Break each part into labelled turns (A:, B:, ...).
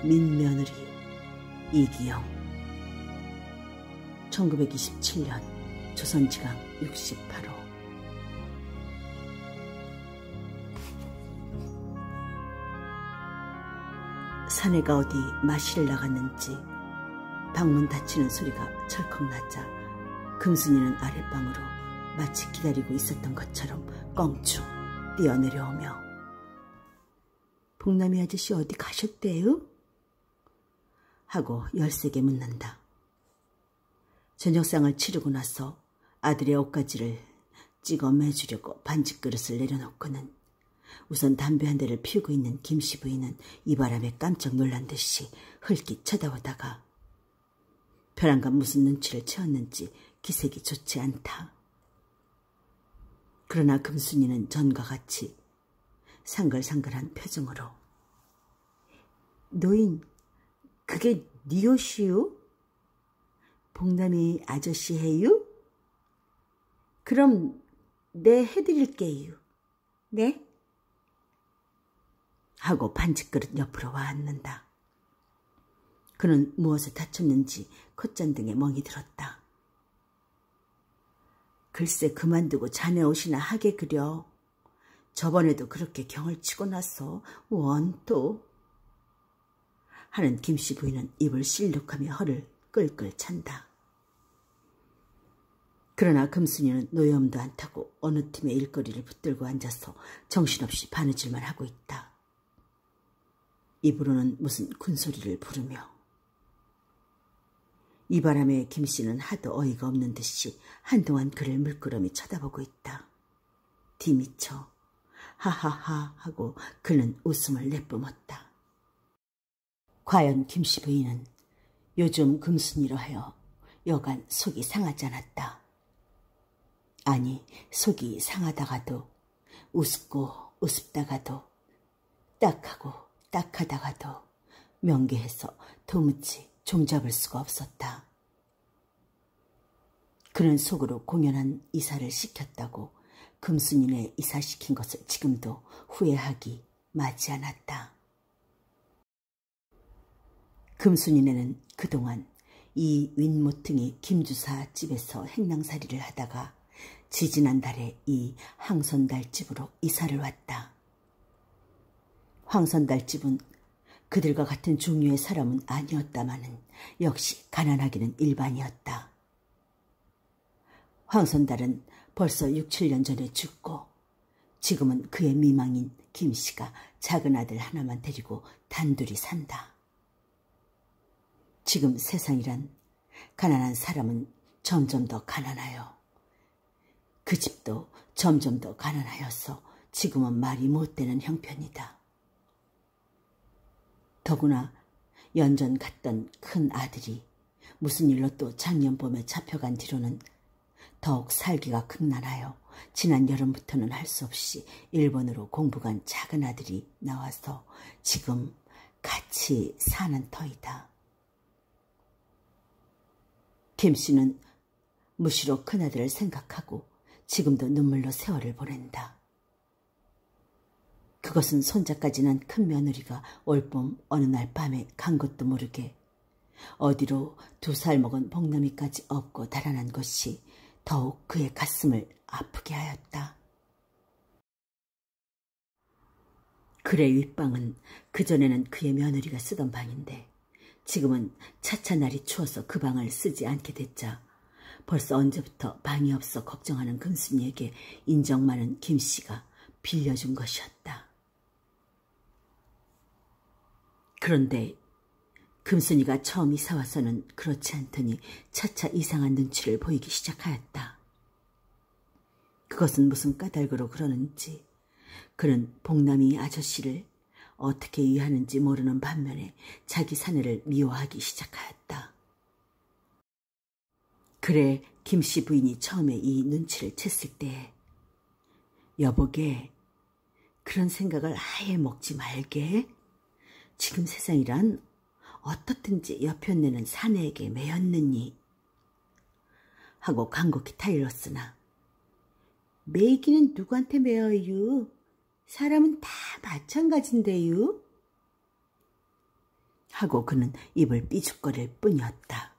A: 민며느리 이기영 1927년 조선지강 68호. 사내가 어디 마시를 나갔는지 방문 닫히는 소리가 철컥 나자 금순이는 아랫방으로 마치 기다리고 있었던 것처럼 껑충 뛰어내려오며 "복남이 아저씨 어디 가셨대요?" 하고 열세게 묻는다. 저녁상을 치르고 나서 아들의 옷가지를 찍어 매주려고 반지 그릇을 내려놓고는 우선 담배 한 대를 피우고 있는 김씨 부인은 이 바람에 깜짝 놀란 듯이 흘낏 쳐다보다가 벼랑간 무슨 눈치를 채웠는지 기색이 좋지 않다. 그러나 금순이는 전과 같이 상글상글한 표정으로 "노인, 그게 네 옷이요? 복남이 아저씨 해요? 그럼 내 해드릴게요. 네?" 하고 반지그릇 옆으로 와 앉는다. 그는 무엇에 다쳤는지 콧잔등에 멍이 들었다. "글쎄 그만두고 자네 옷이나 하게 그려. 저번에도 그렇게 경을 치고 나서 원또." 하는 김씨 부인은 입을 실룩하며 허를 끌끌 찬다. 그러나 금순이는 노여움도 안 타고 어느 팀의 일거리를 붙들고 앉아서 정신없이 바느질만 하고 있다. 입으로는 무슨 군소리를 부르며. 이 바람에 김씨는 하도 어이가 없는 듯이 한동안 그를 물끄러미 쳐다보고 있다. 뒤미쳐 하하하 하고 그는 웃음을 내뿜었다. 과연 김씨 부인은 요즘 금순이로 하여 여간 속이 상하지 않았다. 아니, 속이 상하다가도 우습고 우습다가도 딱하고 딱하다가도 명계해서 도무지 종잡을 수가 없었다. 그는 속으로 공연한 이사를 시켰다고 금순이네 이사시킨 것을 지금도 후회하기 마지 않았다. 금순이네는 그동안 이 윗모퉁이 김주사 집에서 행랑살이를 하다가 지지난달에 이 황선달 집으로 이사를 왔다. 황선달 집은 그들과 같은 종류의 사람은 아니었다마는 역시 가난하기는 일반이었다. 황선달은 벌써 6, 7년 전에 죽고 지금은 그의 미망인 김씨가 작은 아들 하나만 데리고 단둘이 산다. 지금 세상이란 가난한 사람은 점점 더 가난하여 그 집도 점점 더 가난하여서 지금은 말이 못 되는 형편이다. 더구나 연전 갔던 큰 아들이 무슨 일로 또 작년 봄에 잡혀간 뒤로는 더욱 살기가 극난하여 지난 여름부터는 할 수 없이 일본으로 공부 간 작은 아들이 나와서 지금 같이 사는 터이다. 김씨는 무시로 큰아들을 생각하고 지금도 눈물로 세월을 보낸다. 그것은 손자까지 난 큰 며느리가 올봄 어느 날 밤에 간 것도 모르게 어디로 2살 먹은 복남이까지 업고 달아난 것이 더욱 그의 가슴을 아프게 하였다. 그의 윗방은 그전에는 그의 며느리가 쓰던 방인데 지금은 차차 날이 추워서 그 방을 쓰지 않게 됐자 벌써 언제부터 방이 없어 걱정하는 금순이에게 인정 많은 김씨가 빌려준 것이었다. 그런데 금순이가 처음 이사 와서는 그렇지 않더니 차차 이상한 눈치를 보이기 시작하였다. 그것은 무슨 까닭으로 그러는지 그는 복남이 아저씨를 어떻게 위하는지 모르는 반면에 자기 사내를 미워하기 시작하였다. 그래 김씨 부인이 처음에 이 눈치를 챘을 때 "여보게, 그런 생각을 아예 먹지 말게. 지금 세상이란 어떻든지 여편네는 사내에게 매였느니" 하고 간곡히 타일렀으나 "매이기는 누구한테 매어요? 사람은 다 마찬가지인데요." 하고 그는 입을 삐죽거릴 뿐이었다.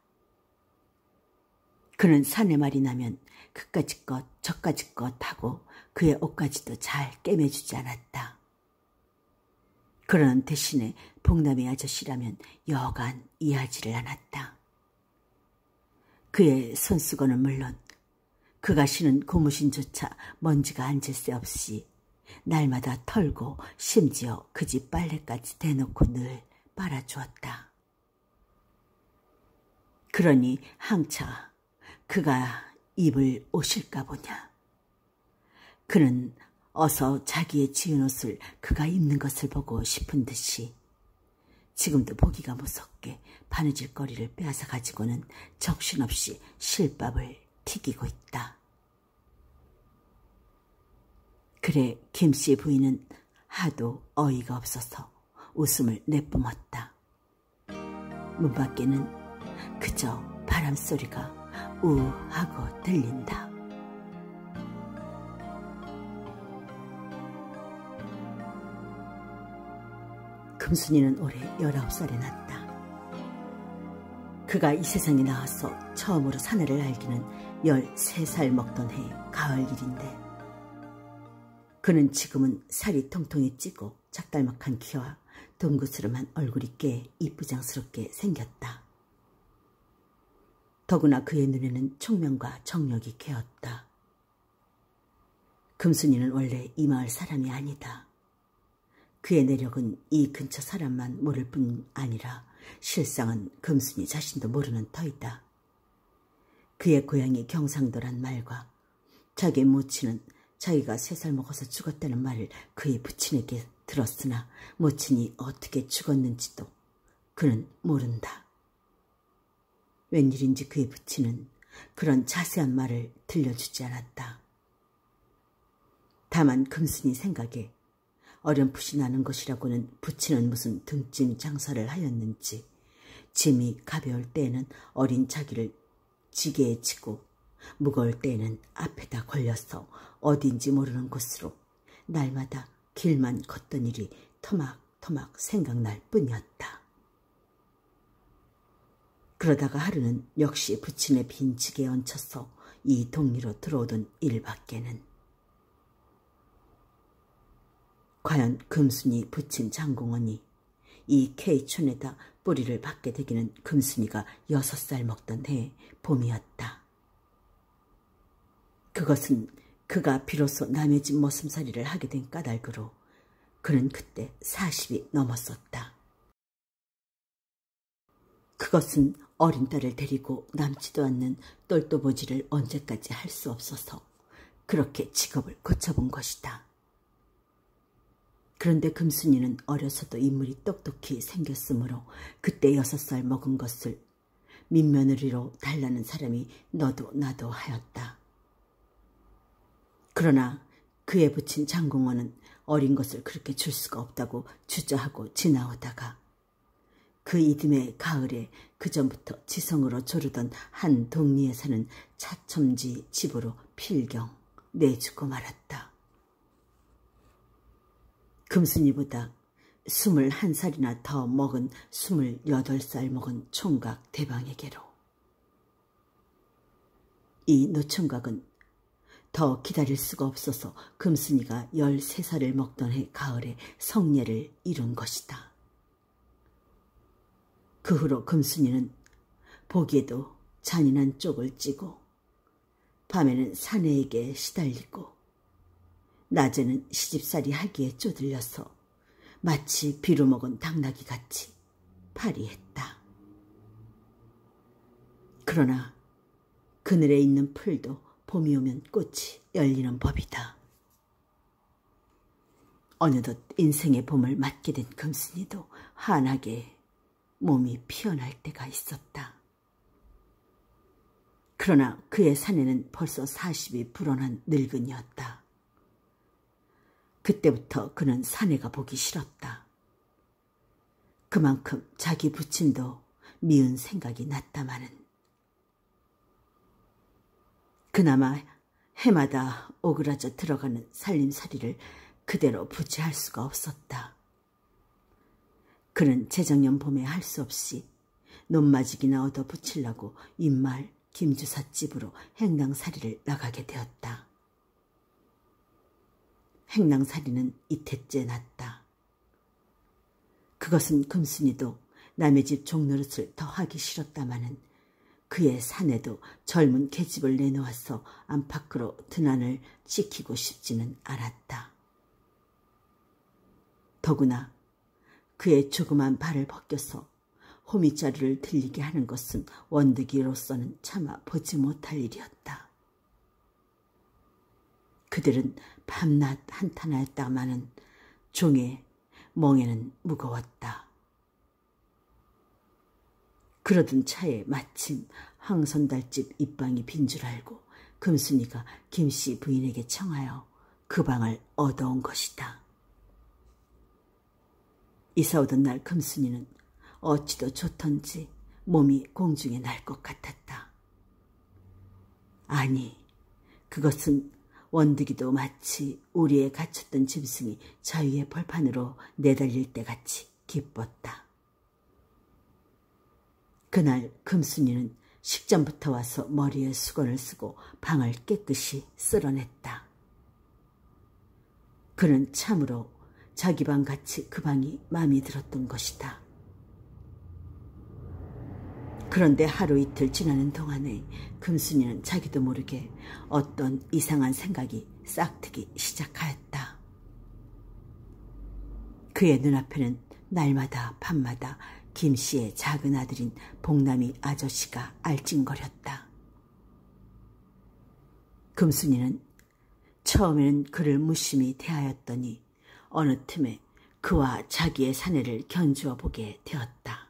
A: 그는 사내 말이 나면 그까짓 것 저까짓 것 하고 그의 옷까지도 잘 꿰매주지 않았다. 그러는 대신에 복남의 아저씨라면 여간 이해하지를 않았다. 그의 손수건은 물론 그가 신은 고무신조차 먼지가 앉을 새 없이 날마다 털고 심지어 그 집 빨래까지 대놓고 늘 빨아주었다. 그러니 항차 그가 입을 옷일까 보냐. 그는 어서 자기의 지은 옷을 그가 입는 것을 보고 싶은 듯이 지금도 보기가 무섭게 바느질거리를 빼앗아 가지고는 정신없이 실밥을 튀기고 있다. 그래 김씨 부인은 하도 어이가 없어서 웃음을 내뿜었다. 문 밖에는 그저 바람소리가 우하고 들린다. 금순이는 올해 19살에 났다. 그가 이 세상에 나와서 처음으로 사내를 알기는 13살 먹던 해 가을 일인데 그는 지금은 살이 통통히 찌고 작달막한 키와 동그스름한 얼굴이 꽤 이쁘장스럽게 생겼다. 더구나 그의 눈에는 총명과 정력이 괴었다. 금순이는 원래 이 마을 사람이 아니다. 그의 내력은 이 근처 사람만 모를 뿐 아니라 실상은 금순이 자신도 모르는 터이다. 그의 고향이 경상도란 말과 자기의 모친은 자기가 3살 먹어서 죽었다는 말을 그의 부친에게 들었으나 모친이 어떻게 죽었는지도 그는 모른다. 웬일인지 그의 부친은 그런 자세한 말을 들려주지 않았다. 다만 금순이 생각에 어렴풋이 나는 것이라고는 부친은 무슨 등짐 장사를 하였는지 짐이 가벼울 때에는 어린 자기를 지게에 지고 무거울 때에는 앞에다 걸려서 어딘지 모르는 곳으로 날마다 길만 걷던 일이 터막터막 생각날 뿐이었다. 그러다가 하루는 역시 부친의 빈 지게에 얹혀서 이 동리로 들어오던 일밖에는 과연 금순이 부친 장공원이 이 K촌에다 뿌리를 받게 되기는 금순이가 6살 먹던 해 봄이었다. 그것은 그가 비로소 남의 집 머슴살이를 하게 된 까닭으로 그는 그때 40이 넘었었다. 그것은 어린 딸을 데리고 남지도 않는 똘똘보지를 언제까지 할 수 없어서 그렇게 직업을 고쳐본 것이다. 그런데 금순이는 어려서도 인물이 똑똑히 생겼으므로 그때 6살 먹은 것을 민며느리로 달라는 사람이 너도 나도 하였다. 그러나 그의 부친 장공원은 어린 것을 그렇게 줄 수가 없다고 주저하고 지나오다가 그 이듬해 가을에 그전부터 지성으로 조르던 한 동리에 사는 차첨지 집으로 필경 내주고 말았다. 금순이보다 21살이나 더 먹은 28살 먹은 총각 대방에게로. 이 노총각은 더 기다릴 수가 없어서 금순이가 13살을 먹던 해 가을에 성례를 이룬 것이다. 그 후로 금순이는 보기에도 잔인한 쪽을 찌고 밤에는 사내에게 시달리고 낮에는 시집살이 하기에 쪼들려서 마치 비로 먹은 당나귀 같이 파리했다. 그러나 그늘에 있는 풀도 봄이 오면 꽃이 열리는 법이다. 어느덧 인생의 봄을 맞게 된 금순이도 환하게 몸이 피어날 때가 있었다. 그러나 그의 사내는 벌써 40이 불어난 늙은이였다. 그때부터 그는 사내가 보기 싫었다. 그만큼 자기 부친도 미운 생각이 났다마는. 그나마 해마다 오그라져 들어가는 살림살이를 그대로 부지할 수가 없었다. 그는 재작년 봄에 할 수 없이 논마지기나 얻어 붙이려고 윗마을 김주사집으로 행랑살이를 나가게 되었다. 행랑살이는 이태째 났다. 그것은 금순이도 남의 집 종노릇을 더 하기 싫었다마는 그의 사내도 젊은 계집을 내놓아서 안팎으로 등한을 지키고 싶지는 않았다. 더구나 그의 조그만 발을 벗겨서 호미자리를 들리게 하는 것은 원득이로서는 차마 보지 못할 일이었다. 그들은 밤낮 한탄하였다마는 종의 멍에는 무거웠다. 그러던 차에 마침 황선달집 입방이 빈 줄 알고 금순이가 김씨 부인에게 청하여 그 방을 얻어온 것이다. 이사 오던 날 금순이는 어찌도 좋던지 몸이 공중에 날 것 같았다. 아니, 그것은 원득이도 마치 우리에 갇혔던 짐승이 자유의 벌판으로 내달릴 때 같이 기뻤다. 그날 금순이는 식전부터 와서 머리에 수건을 쓰고 방을 깨끗이 쓸어냈다. 그는 참으로 자기 방같이 그 방이 마음에 들었던 것이다. 그런데 하루 이틀 지나는 동안에 금순이는 자기도 모르게 어떤 이상한 생각이 싹트기 시작하였다. 그의 눈앞에는 날마다 밤마다 김씨의 작은 아들인 복남이 아저씨가 알찡거렸다. 금순이는 처음에는 그를 무심히 대하였더니 어느 틈에 그와 자기의 사내를 견주어 보게 되었다.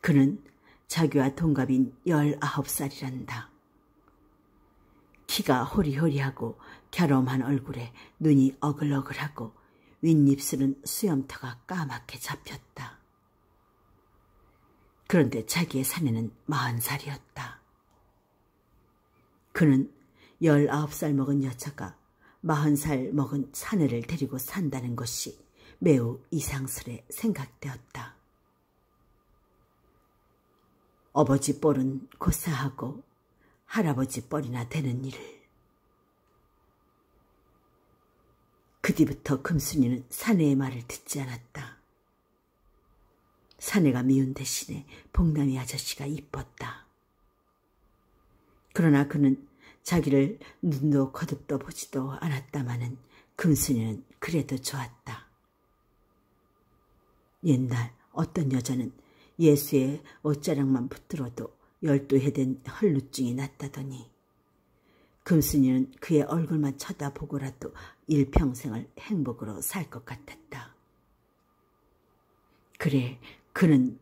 A: 그는 자기와 동갑인 19살이란다. 키가 호리호리하고 갸름한 얼굴에 눈이 어글어글하고 윗입술은 수염터가 까맣게 잡혔다. 그런데 자기의 사내는 40살이었다. 그는 19살 먹은 여자가 40살 먹은 사내를 데리고 산다는 것이 매우 이상스레 생각되었다. 어버지 뻘은 고사하고 할아버지 뻘이나 되는 일을. 그 뒤부터 금순이는 사내의 말을 듣지 않았다. 사내가 미운 대신에 복남이 아저씨가 이뻤다. 그러나 그는 자기를 눈도 거듭떠 보지도 않았다마는 금순이는 그래도 좋았다. 옛날 어떤 여자는 예수의 옷자락만 붙들어도 12해 된 헐루증이 났다더니 금순이는 그의 얼굴만 쳐다보고라도 일평생을 행복으로 살 것 같았다. 그래, 그는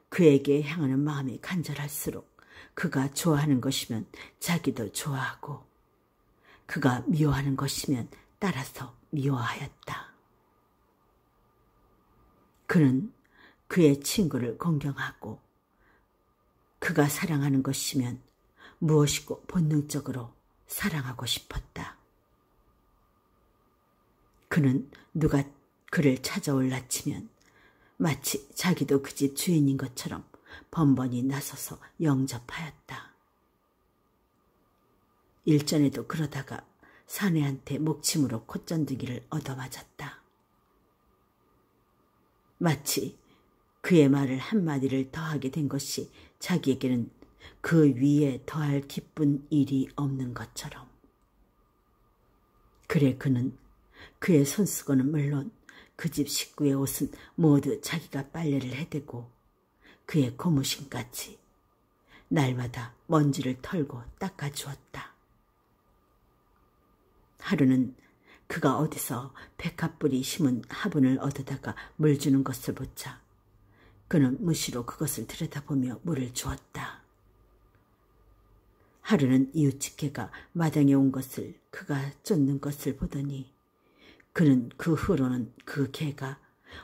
A: 그에게 향하는 마음이 간절할수록 그가 좋아하는 것이면 자기도 좋아하고 그가 미워하는 것이면 따라서 미워하였다. 그는 그의 친구를 공경하고 그가 사랑하는 것이면 무엇이고 본능적으로 사랑하고 싶었다. 그는 누가 그를 찾아올라치면 마치 자기도 그 집 주인인 것처럼 번번이 나서서 영접하였다. 일전에도 그러다가 사내한테 목침으로 콧전등이를 얻어맞았다. 마치 그의 말을 한마디를 더하게 된 것이 자기에게는 그 위에 더할 기쁜 일이 없는 것처럼. 그래 그는 그의 손수건은 물론 그 집 식구의 옷은 모두 자기가 빨래를 해대고 그의 고무신까지 날마다 먼지를 털고 닦아주었다. 하루는 그가 어디서 백합불이 심은 화분을 얻어다가 물 주는 것을 보자 그는 무시로 그것을 들여다보며 물을 주었다. 하루는 이웃집 개가 마당에 온 것을 그가 쫓는 것을 보더니 그는 그 후로는 그 개가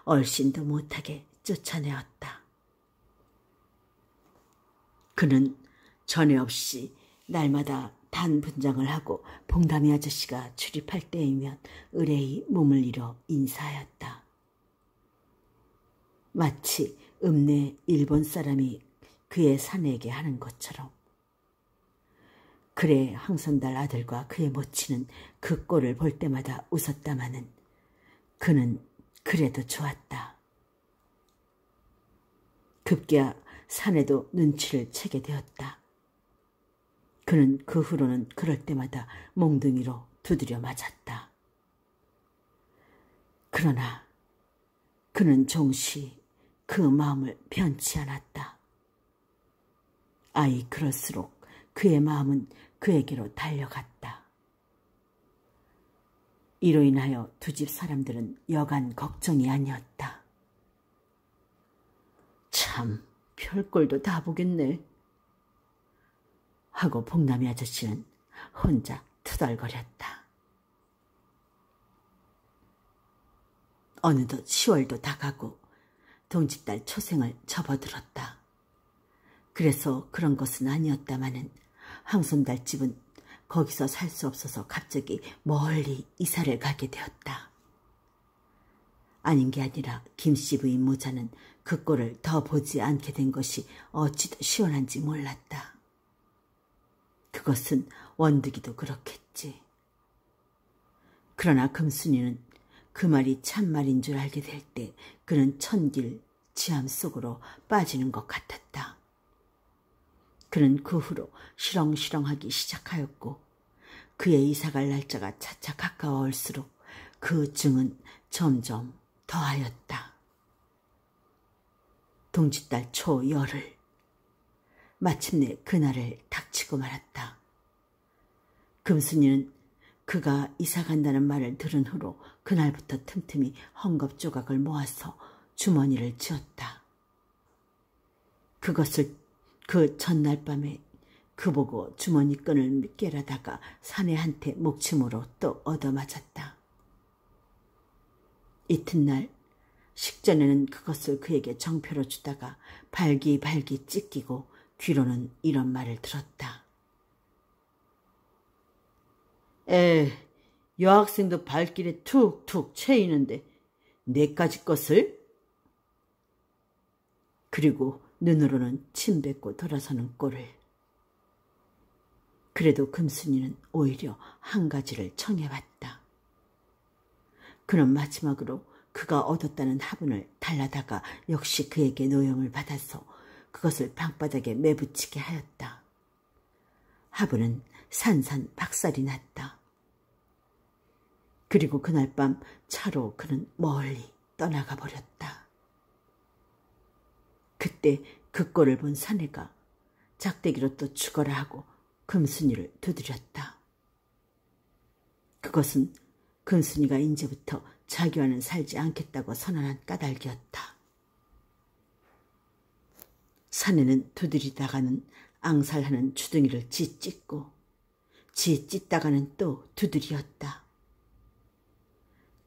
A: 얼씬도 못하게 쫓아내었다. 그는 전에 없이 날마다 단 분장을 하고 봉담이 아저씨가 출입할 때이면 의뢰히 몸을 일어 인사하였다. 마치 읍내 일본 사람이 그의 사내에게 하는 것처럼. 그래 황선달 아들과 그의 모친은 그 꼴을 볼 때마다 웃었다마는 그는 그래도 좋았다. 급기야 사내도 눈치를 채게 되었다. 그는 그 후로는 그럴 때마다 몽둥이로 두드려 맞았다. 그러나 그는 종시 그 마음을 변치 않았다. 아이 그럴수록 그의 마음은 그에게로 달려갔다. 이로 인하여 두 집 사람들은 여간 걱정이 아니었다. 참 별꼴도 다 보겠네 하고 복남이 아저씨는 혼자 투덜거렸다. 어느덧 10월도 다 가고 동짓달 초생을 접어들었다. 그래서 그런 것은 아니었다마는 황선달 집은 거기서 살 수 없어서 갑자기 멀리 이사를 가게 되었다. 아닌 게 아니라 김씨 부인 모자는 그 꼴을 더 보지 않게 된 것이 어찌도 시원한지 몰랐다. 그것은 원득이도 그렇겠지. 그러나 금순이는 그 말이 참말인 줄 알게 될 때 그는 천길 지암 속으로 빠지는 것 같았다. 그는 그 후로 시렁시렁하기 시작하였고 그의 이사갈 날짜가 차차 가까워올수록 그 증은 점점 더하였다. 동짓달 초 열흘 마침내 그날을 닥치고 말았다. 금순이는 그가 이사간다는 말을 들은 후로 그날부터 틈틈이 헝겊조각을 모아서 주머니를 쥐었다. 그것을 그 전날 밤에 그보고 주머니끈을 깨라다가 사내한테 목침으로 또 얻어맞았다. 이튿날 식전에는 그것을 그에게 정표로 주다가 발기발기 찢기고 귀로는 이런 말을 들었다. 여학생도 발길에 툭툭 채이는데 내까지 것을? 그리고 눈으로는 침 뱉고 돌아서는 꼴을. 그래도 금순이는 오히려 한 가지를 청해봤다. 그는 마지막으로 그가 얻었다는 화분을 달라다가 역시 그에게 노용을 받아서 그것을 방바닥에 매붙이게 하였다. 화분은 산산 박살이 났다. 그리고 그날 밤 차로 그는 멀리 떠나가 버렸다. 그때 그 꼴을 본 사내가 작대기로 또 죽어라 하고 금순이를 두드렸다. 그것은 금순이가 이제부터 자기와는 살지 않겠다고 선언한 까닭이었다. 사내는 두드리다가는 앙살하는 주둥이를 찢고 찢다가는 또 두드렸다.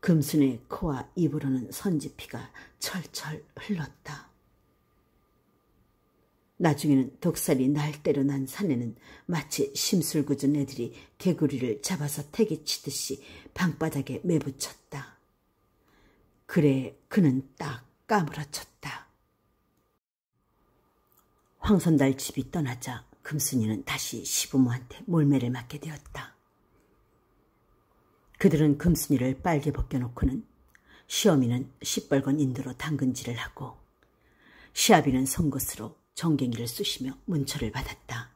A: 금순의 코와 입으로는 선지피가 철철 흘렀다. 나중에는 독살이 날대로 난 사내는 마치 심술궂은 애들이 개구리를 잡아서 태기치듯이 방바닥에 매붙였다. 그래 그는 딱 까무러쳤다. 황선달 집이 떠나자 금순이는 다시 시부모한테 몰매를 맞게 되었다. 그들은 금순이를 빨개 벗겨놓고는 시어미는 시뻘건 인도로 당근질을 하고 시아비는 송곳으로 정갱이를 쑤시며 문초를 받았다.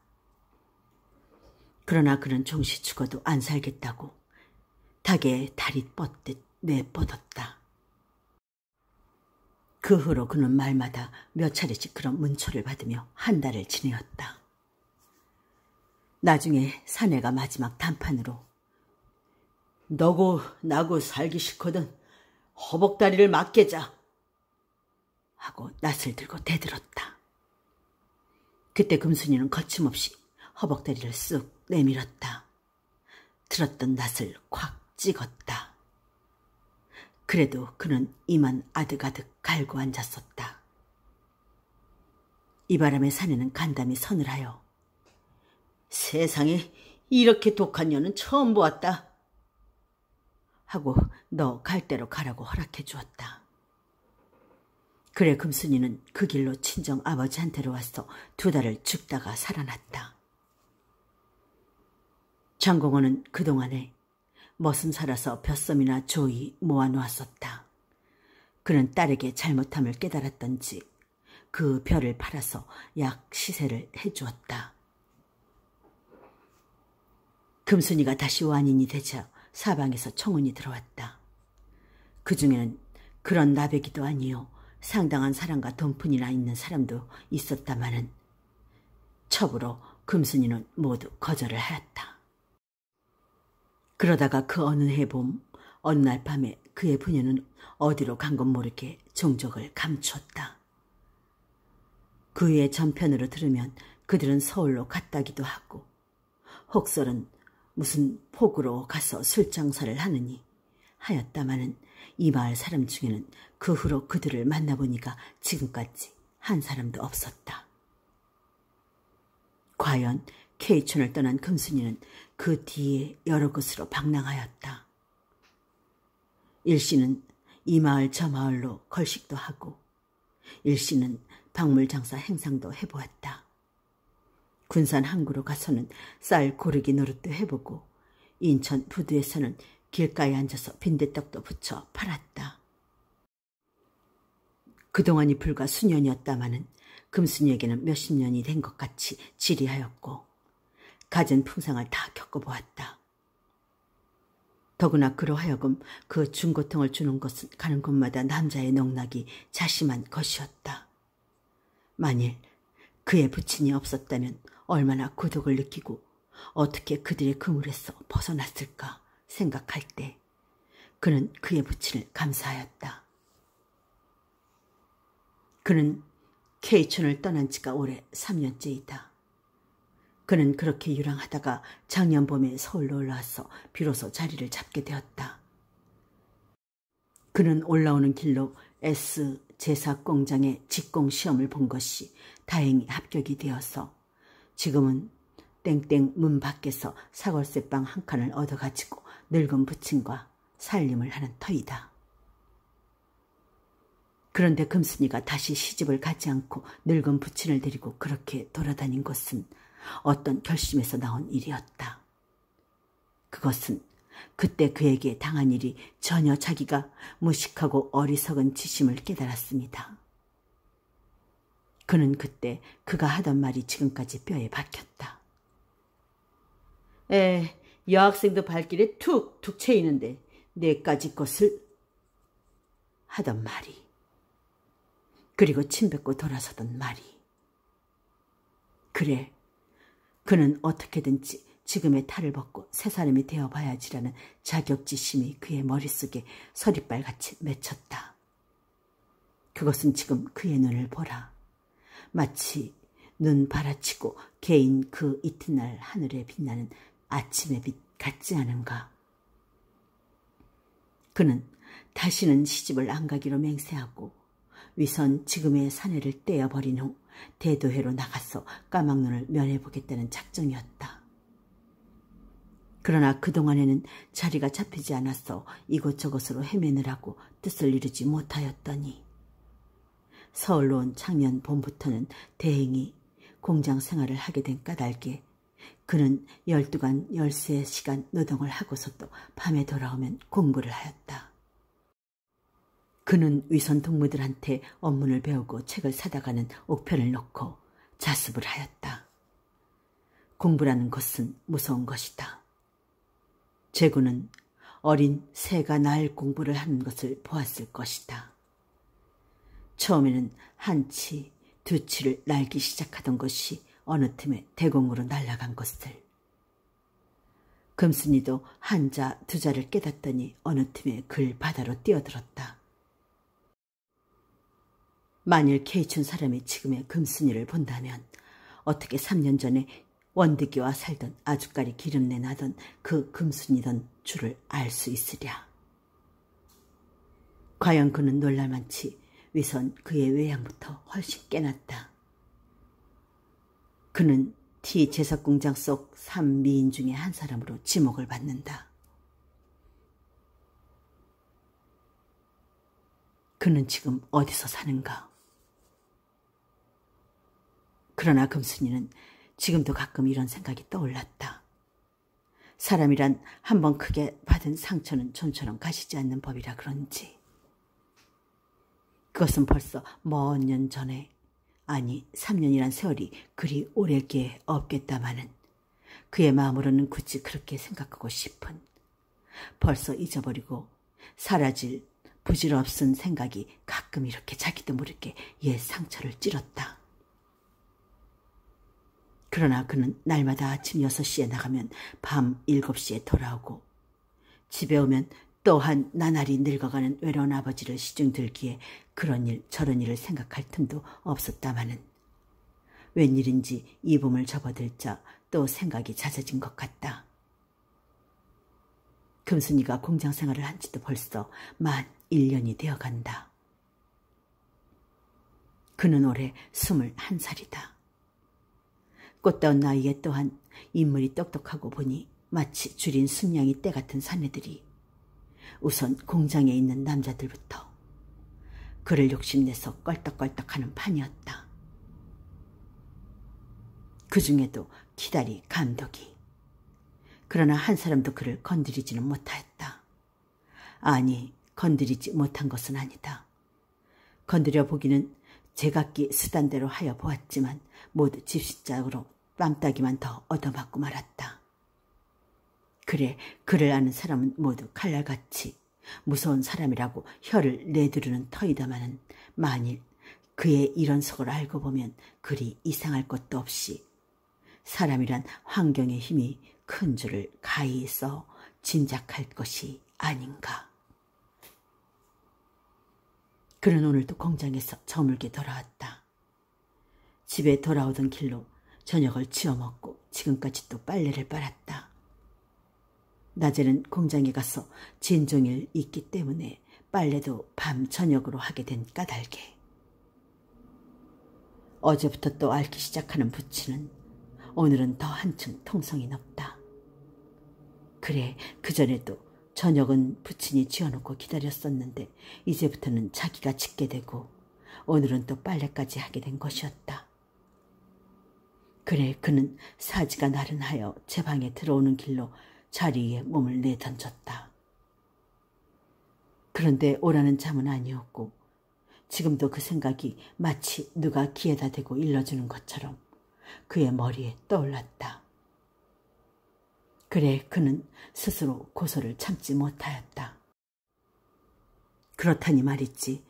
A: 그러나 그는 종시 죽어도 안 살겠다고 닭의 다리 뻗듯 내뻗었다. 그 후로 그는 말마다 몇 차례씩 그런 문초를 받으며 한 달을 지내었다. 나중에 사내가 마지막 단판으로 너고 나고 살기 싫거든 허벅다리를 맞게자 하고 낫을 들고 대들었다. 그때 금순이는 거침없이 허벅다리를 쑥 내밀었다. 들었던 낫을 콱 찍었다. 그래도 그는 이만 아득아득 갈고 앉았었다. 이 바람에 사내는 간담이 선을 하여 세상에 이렇게 독한 년은 처음 보았다 하고 너 갈 대로 가라고 허락해 주었다. 그래 금순이는 그 길로 친정 아버지한테로 와서 2달을 죽다가 살아났다. 장공호는 그동안에 머슴 살아서 벼섬이나 조이 모아놓았었다. 그는 딸에게 잘못함을 깨달았던지 그 벼를 팔아서 약 시세를 해주었다. 금순이가 다시 완인이 되자 사방에서 청혼이 들어왔다. 그 중에는 그런 나베기도 아니요 상당한 사랑과 돈푼이나 있는 사람도 있었다마는 첩으로 금순이는 모두 거절을 하였다. 그러다가 그 어느 해 봄 어느 날 밤에 그의 부녀는 어디로 간 것 모르게 종족을 감추었다. 그 후에 전편으로 들으면 그들은 서울로 갔다기도 하고 혹설은 무슨 폭으로 가서 술장사를 하느니 하였다마는 이 마을 사람 중에는 그 후로 그들을 만나보니까 지금까지 한 사람도 없었다. 과연 K촌을 떠난 금순이는 그 뒤에 여러 곳으로 방랑하였다. 일시는 이 마을 저 마을로 걸식도 하고 일시는 박물장사 행상도 해보았다. 군산 항구로 가서는 쌀 고르기 노릇도 해보고 인천 부두에서는 길가에 앉아서 빈대떡도 부쳐 팔았다. 그동안이 불과 수년이었다마는 금순이에게는 몇십 년이 된 것 같이 지리하였고 갖은 풍상을 다 겪어보았다. 더구나 그로 하여금 그 중고통을 주는 것은 가는 곳마다 남자의 농락이 자심한 것이었다. 만일 그의 부친이 없었다면 얼마나 고독을 느끼고 어떻게 그들의 그물에서 벗어났을까 생각할 때 그는 그의 부친을 감사하였다. 그는 K촌을 떠난 지가 올해 3년째이다. 그는 그렇게 유랑하다가 작년 봄에 서울로 올라와서 비로소 자리를 잡게 되었다. 그는 올라오는 길로 S 제사공장의 직공시험을 본 것이 다행히 합격이 되어서 지금은 땡땡 문 밖에서 사골세빵 한 칸을 얻어가지고 늙은 부친과 살림을 하는 터이다. 그런데 금순이가 다시 시집을 가지 않고 늙은 부친을 데리고 그렇게 돌아다닌 것은 어떤 결심에서 나온 일이었다. 그것은 그때 그에게 당한 일이 전혀 자기가 무식하고 어리석은 짓임을 깨달았습니다. 그는 그때 그가 하던 말이 지금까지 뼈에 박혔다. 여학생도 발길에 툭툭 채이는데 내까지 것을 하던 말이, 그리고 침 뱉고 돌아서던 말이. 그래, 그는 어떻게든지 지금의 탈을 벗고 새 사람이 되어봐야지라는 자격지심이 그의 머릿속에 서리발같이 맺혔다. 그것은 지금 그의 눈을 보라. 마치 눈 바라치고 개인 그 이튿날 하늘에 빛나는 아침의 빛 같지 않은가. 그는 다시는 시집을 안 가기로 맹세하고 위선 지금의 사내를 떼어버린 후 대도회로 나가서 까막눈을 면해보겠다는 작정이었다. 그러나 그동안에는 자리가 잡히지 않아서 이곳저곳으로 헤매느라고 뜻을 이루지 못하였더니 서울로 온 작년 봄부터는 대행이 공장 생활을 하게 된 까닭에 그는 12간 13시간 노동을 하고서도 밤에 돌아오면 공부를 하였다. 그는 위선 동무들한테 업문을 배우고 책을 사다가는 옥편을 놓고 자습을 하였다. 공부라는 것은 무서운 것이다. 제구는 어린 새가 날 공부를 하는 것을 보았을 것이다. 처음에는 한 치, 두 치를 날기 시작하던 것이 어느 틈에 대공으로 날아간 것을. 금순이도 한 자, 두 자를 깨닫더니 어느 틈에 글 바다로 뛰어들었다. 만일 K촌 사람이 지금의 금순이를 본다면 어떻게 3년 전에 원득이와 살던 아주까리 기름내 나던 그 금순이던 줄을 알 수 있으랴. 과연 그는 놀랄만치 위선 그의 외양부터 훨씬 깨났다. 그는 T 제사공장 속 3미인 중에 한 사람으로 지목을 받는다. 그는 지금 어디서 사는가? 그러나 금순이는 지금도 가끔 이런 생각이 떠올랐다. 사람이란 한번 크게 받은 상처는 좀처럼 가시지 않는 법이라 그런지. 그것은 벌써 먼 년 전에, 아니 3년이란 세월이 그리 오래기에 없겠다마는 그의 마음으로는 굳이 그렇게 생각하고 싶은, 벌써 잊어버리고 사라질 부질없은 생각이 가끔 이렇게 자기도 모르게 옛 상처를 찌렀다. 그러나 그는 날마다 아침 6시에 나가면 밤 7시에 돌아오고, 집에 오면 또한 나날이 늙어가는 외로운 아버지를 시중 들기에 그런 일 저런 일을 생각할 틈도 없었다마는 웬일인지 이봄을 접어들자 또 생각이 잦아진 것 같다. 금순이가 공장 생활을 한 지도 벌써 만 1년이 되어간다. 그는 올해 21살이다. 꽃다운 나이에 또한 인물이 똑똑하고 보니 마치 줄인 순양이 때 같은 사내들이 우선 공장에 있는 남자들부터 그를 욕심내서 껄떡껄떡하는 판이었다. 그 중에도 기다리 감독이. 그러나 한 사람도 그를 건드리지는 못하였다. 아니, 건드리지 못한 것은 아니다. 건드려 보기는 제각기 수단대로 하여 보았지만 모두 집시짝으로 뺨따기만 더 얻어맞고 말았다. 그래, 그를 아는 사람은 모두 칼날같이 무서운 사람이라고 혀를 내두르는 터이다마는 만일 그의 이런 속을 알고 보면 그리 이상할 것도 없이 사람이란 환경의 힘이 큰 줄을 가히 써 짐작할 것이 아닌가. 그는 오늘도 공장에서 저물게 돌아왔다. 집에 돌아오던 길로 저녁을 지어 먹고 지금까지 또 빨래를 빨았다. 낮에는 공장에 가서 진종일 있기 때문에 빨래도 밤 저녁으로 하게 된 까닭에. 어제부터 또 앓기 시작하는 부치는 오늘은 더 한층 통성이 높다. 그래, 그전에도 저녁은 부친이 지어놓고 기다렸었는데 이제부터는 자기가 짓게 되고 오늘은 또 빨래까지 하게 된 것이었다. 그래, 그는 사지가 나른하여 제 방에 들어오는 길로 자리 위에 몸을 내던졌다. 그런데 오라는 잠은 아니었고 지금도 그 생각이 마치 누가 귀에다 대고 일러주는 것처럼 그의 머리에 떠올랐다. 그래, 그는 스스로 고소를 참지 못하였다. 그렇다니 말이지,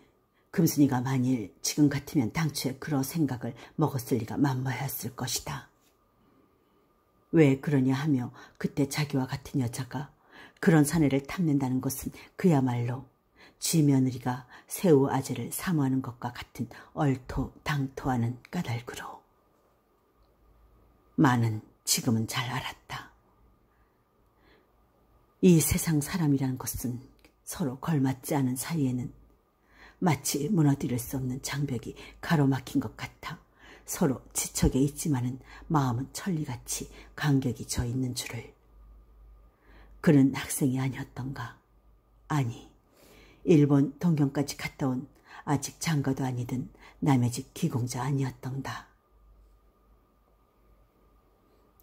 A: 금순이가 만일 지금 같으면 당초에 그런 생각을 먹었을 리가 만무하였을 것이다. 왜 그러냐 하며 그때 자기와 같은 여자가 그런 사내를 탐낸다는 것은 그야말로 쥐 며느리가 새우 아재를 사모하는 것과 같은 얼토당토하는 까닭으로. 마는 지금은 잘 알았다. 이 세상 사람이라는 것은 서로 걸맞지 않은 사이에는 마치 무너뜨릴 수 없는 장벽이 가로막힌 것 같아 서로 지척에 있지만은 마음은 천리같이 간격이 져 있는 줄을. 그는 학생이 아니었던가? 아니, 일본 동경까지 갔다 온 아직 장가도 아니든 남의 집 기공자 아니었던가?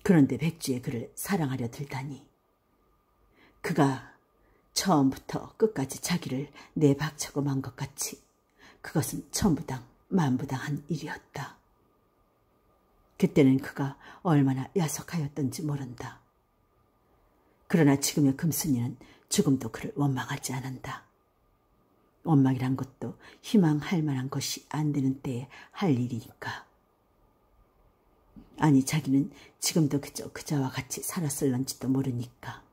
A: 그런데 백주의 그를 사랑하려 들다니. 그가 처음부터 끝까지 자기를 내박차고 만 것 같이 그것은 천부당 만부당한 일이었다. 그때는 그가 얼마나 야속하였던지 모른다. 그러나 지금의 금순이는 죽음도 그를 원망하지 않는다. 원망이란 것도 희망할 만한 것이 안 되는 때에 할 일이니까. 아니, 자기는 지금도 그저 그자와 같이 살았을런지도 모르니까.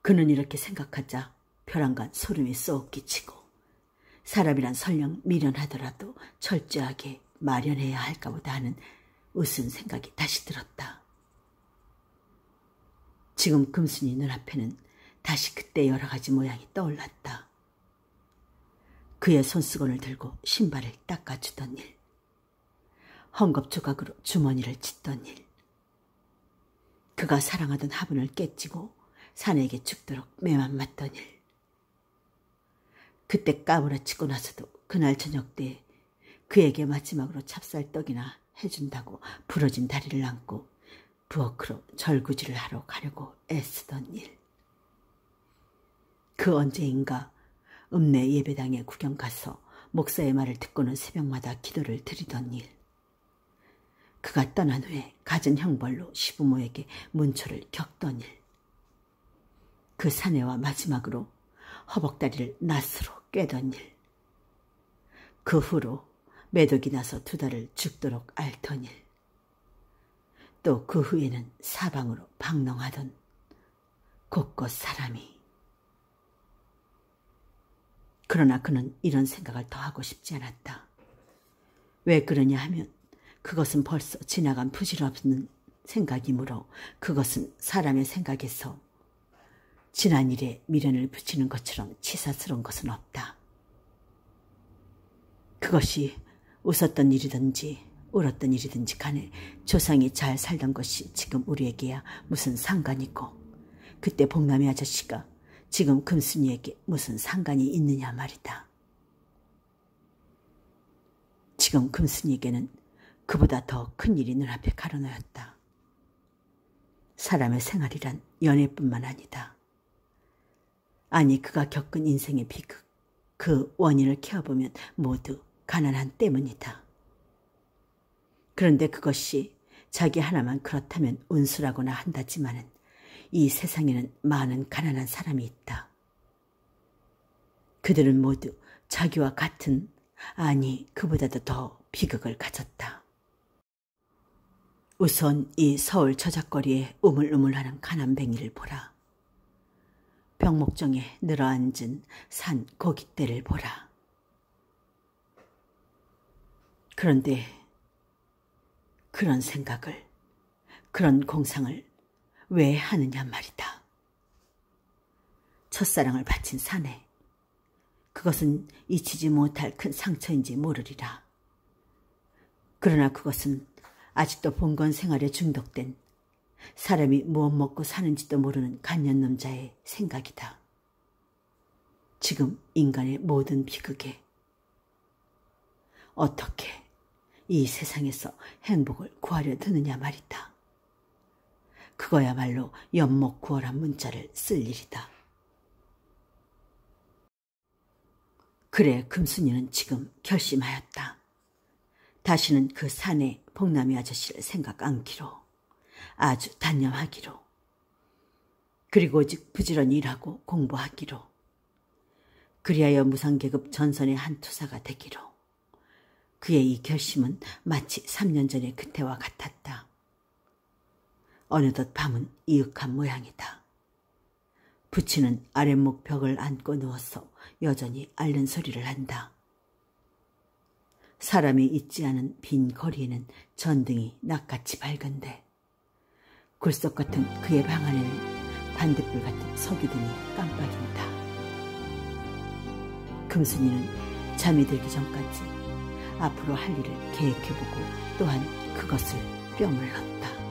A: 그는 이렇게 생각하자 벼랑간 소름이 쏙 끼치고 사람이란 설령 미련하더라도 철저하게 마련해야 할까 보다 하는 우스운 생각이 다시 들었다. 지금 금순이 눈앞에는 다시 그때 여러 가지 모양이 떠올랐다. 그의 손수건을 들고 신발을 닦아주던 일, 헝겊 조각으로 주머니를 찢던 일, 그가 사랑하던 화분을 깨치고 사내에게 죽도록 매만 맞던 일, 그때 까무라치고 나서도 그날 저녁 때 그에게 마지막으로 찹쌀떡이나 해준다고 부러진 다리를 안고 부엌으로 절구지를 하러 가려고 애쓰던 일. 그 언제인가 읍내 예배당에 구경 가서 목사의 말을 듣고는 새벽마다 기도를 드리던 일. 그가 떠난 후에 갖은 형벌로 시부모에게 문초를 겪던 일. 그 사내와 마지막으로 허벅다리를 낫으로 꿰던 일. 그 후로 매독이 나서 2달을 죽도록 앓던 일. 또 그 후에는 사방으로 방랑하던 곳곳 사람이. 그러나 그는 이런 생각을 더 하고 싶지 않았다. 왜 그러냐 하면 그것은 벌써 지나간 부질없는 생각이므로 그것은 사람의 생각에서 지난 일에 미련을 붙이는 것처럼 치사스러운 것은 없다. 그것이 웃었던 일이든지 울었던 일이든지 간에 조상이 잘 살던 것이 지금 우리에게야 무슨 상관이고 그때 복남의 아저씨가 지금 금순이에게 무슨 상관이 있느냐 말이다. 지금 금순이에게는 그보다 더 큰 일이 눈앞에 가로놓였다. 사람의 생활이란 연애뿐만 아니다. 아니 그가 겪은 인생의 비극, 그 원인을 캐어보면 모두 가난한 때문이다. 그런데 그것이 자기 하나만 그렇다면 운수라고나 한다지만은 이 세상에는 많은 가난한 사람이 있다. 그들은 모두 자기와 같은, 아니 그보다도 더 비극을 가졌다. 우선 이 서울 저작거리에 우물우물하는 가난뱅이를 보라. 병목정에 늘어앉은 산 고깃대를 보라. 그런데 그런 생각을, 그런 공상을 왜 하느냐 말이다. 첫사랑을 바친 사내, 그것은 잊히지 못할 큰 상처인지 모르리라. 그러나 그것은 아직도 봉건 생활에 중독된 사람이 무엇 먹고 사는지도 모르는 간년놈자의 생각이다. 지금 인간의 모든 비극에 어떻게 이 세상에서 행복을 구하려 드느냐 말이다. 그거야말로 연목구월한 문자를 쓸 일이다. 그래 금순이는 지금 결심하였다. 다시는 그 산에 복남이 아저씨를 생각 않기로, 아주 단념하기로, 그리고 오직 부지런히 일하고 공부하기로, 그리하여 무상계급 전선의 한 투사가 되기로. 그의 이 결심은 마치 3년 전의 그때와 같았다. 어느덧 밤은 이윽한 모양이다. 부치는 아랫목 벽을 안고 누워서 여전히 앓는 소리를 한다. 사람이 있지 않은 빈 거리에는 전등이 낯같이 밝은데 굴속 같은 그의 방 안에는 반딧불 같은 석유등이 깜빡인다. 금순이는 잠이 들기 전까지 앞으로 할 일을 계획해보고 또한 그것을 뼈물렀다.